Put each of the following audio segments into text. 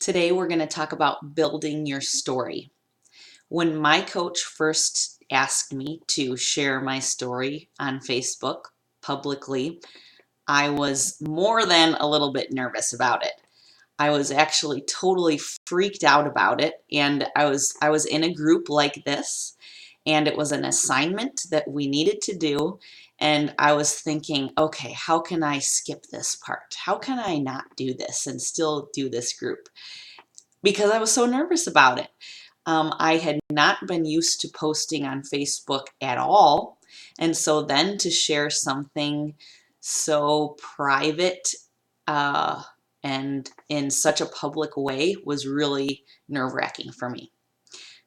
Today, we're going to talk about building your story. When my coach first asked me to share my story on Facebook publicly, I was more than a little bit nervous about it. I was actually totally freaked out about it, and I was in a group like this, and it was an assignment that we needed to do, and I was thinking, okay, how can I skip this part? How can I not do this and still do this group? Because I was so nervous about it. I had not been used to posting on Facebook at all. And so then to share something so private uh, and in such a public way was really nerve-wracking for me.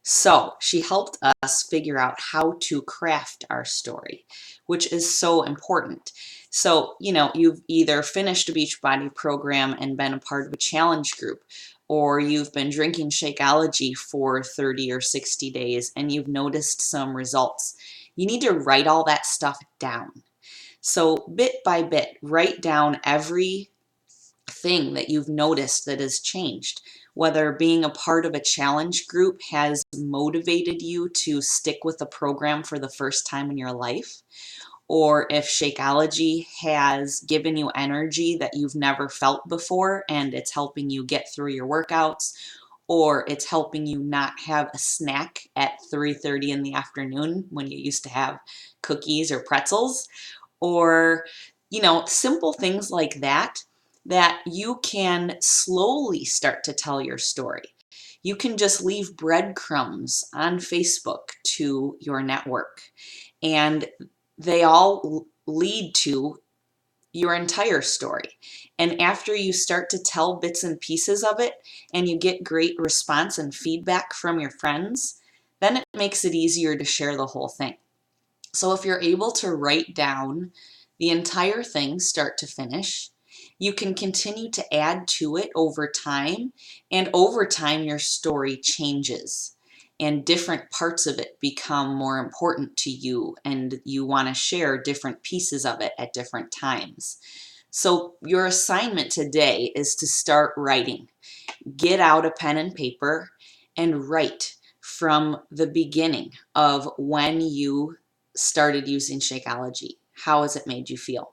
So she helped us figure out how to craft our story, which is so important. So, you've either finished a Beachbody program and been a part of a challenge group, or you've been drinking Shakeology for 30 or 60 days and you've noticed some results. You need to write all that stuff down. So bit by bit, write down every thing that you've noticed that has changed. Whether being a part of a challenge group has motivated you to stick with the program for the first time in your life, or if Shakeology has given you energy that you've never felt before and it's helping you get through your workouts, or it's helping you not have a snack at 3:30 in the afternoon when you used to have cookies or pretzels, or simple things like that that you can slowly start to tell your story. You can just leave breadcrumbs on Facebook to your network, and they all lead to your entire story. And after you start to tell bits and pieces of it and you get great response and feedback from your friends, then it makes it easier to share the whole thing. So if you're able to write down the entire thing start to finish, you can continue to add to it over time, and over time your story changes and different parts of it become more important to you, and you want to share different pieces of it at different times. So your assignment today is to start writing. Get out a pen and paper and write from the beginning of when you started using Shakeology. How has it made you feel?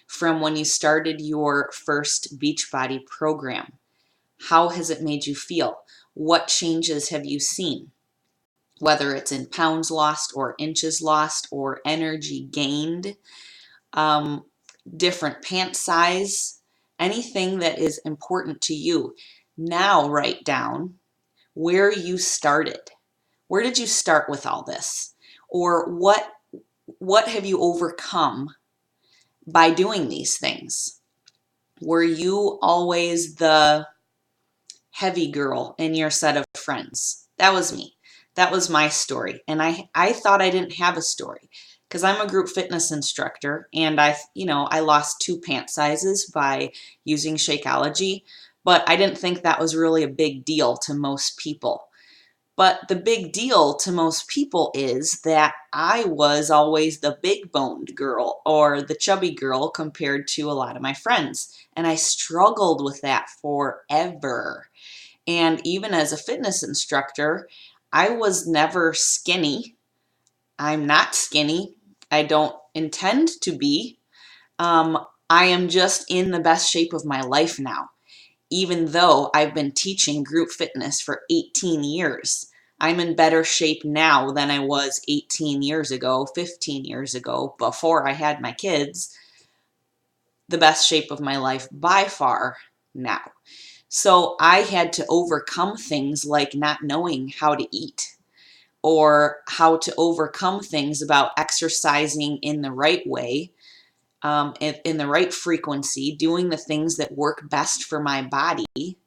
From when you started your first Beachbody program, how has it made you feel? What changes have you seen? Whether it's in pounds lost or inches lost or energy gained, um, different pant size, anything that is important to you. Now write down where you started. Where did you start with all this? Or what have you overcome by doing these things? Were you always the heavy girl in your set of friends? That was me. That was my story. And I thought I didn't have a story because I'm a group fitness instructor, and I lost 2 pant sizes by using Shakeology, but I didn't think that was really a big deal to most people. But the big deal to most people is that I was always the big boned girl or the chubby girl compared to a lot of my friends. And I struggled with that forever. And even as a fitness instructor, I was never skinny. I'm not skinny. I don't intend to be. I am just in the best shape of my life now, even though I've been teaching group fitness for 18 years. I'm in better shape now than I was 18 years ago, 15 years ago, before I had my kids. The best shape of my life by far now. So I had to overcome things like not knowing how to eat, or how to overcome things about exercising in the right way, in the right frequency, doing the things that work best for my body,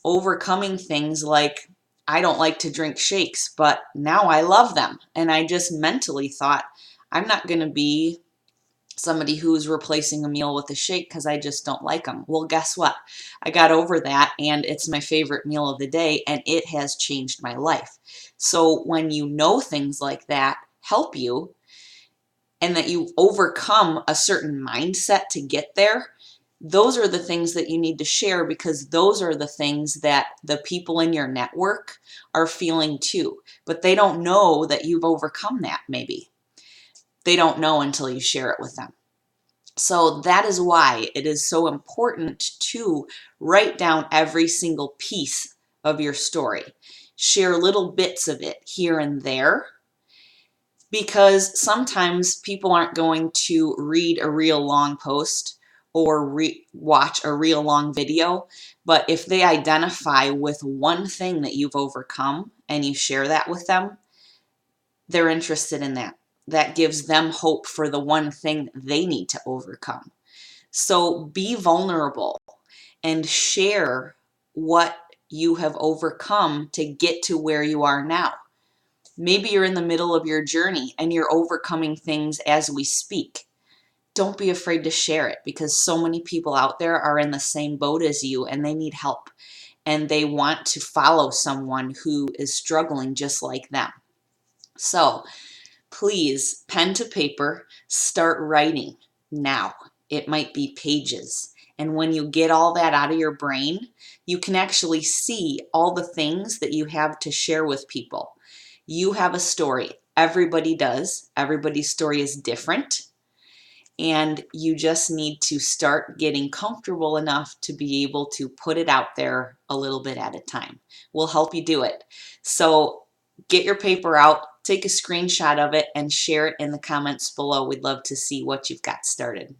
overcoming things like I don't like to drink shakes, but now I love them. And I just mentally thought, I'm not going to be somebody who's replacing a meal with a shake because I just don't like them. Well, guess what? I got over that, and it's my favorite meal of the day, and it has changed my life. So when you know things like that help you, and that you overcome a certain mindset to get there, Those are the things that you need to share, because those are the things that the people in your network are feeling too. But they don't know that you've overcome that, maybe. They don't know until you share it with them. So that is why it is so important to write down every single piece of your story. Share little bits of it here and there, because sometimes people aren't going to read a real long post or watch a real long video, but if they identify with one thing that you've overcome and you share that with them, they're interested in that. That gives them hope for the one thing they need to overcome. So be vulnerable and share what you have overcome to get to where you are now. Maybe you're in the middle of your journey and you're overcoming things as we speak. Don't be afraid to share it, because so many people out there are in the same boat as you and they need help and they want to follow someone who is struggling just like them. So please, pen to paper, start writing now. It might be pages. And when you get all that out of your brain, you can actually see all the things that you have to share with people. You have a story. Everybody does. Everybody's story is different. And you just need to start getting comfortable enough to be able to put it out there a little bit at a time. We'll help you do it. So get your paper out, take a screenshot of it, and share it in the comments below. We'd love to see what you've got started.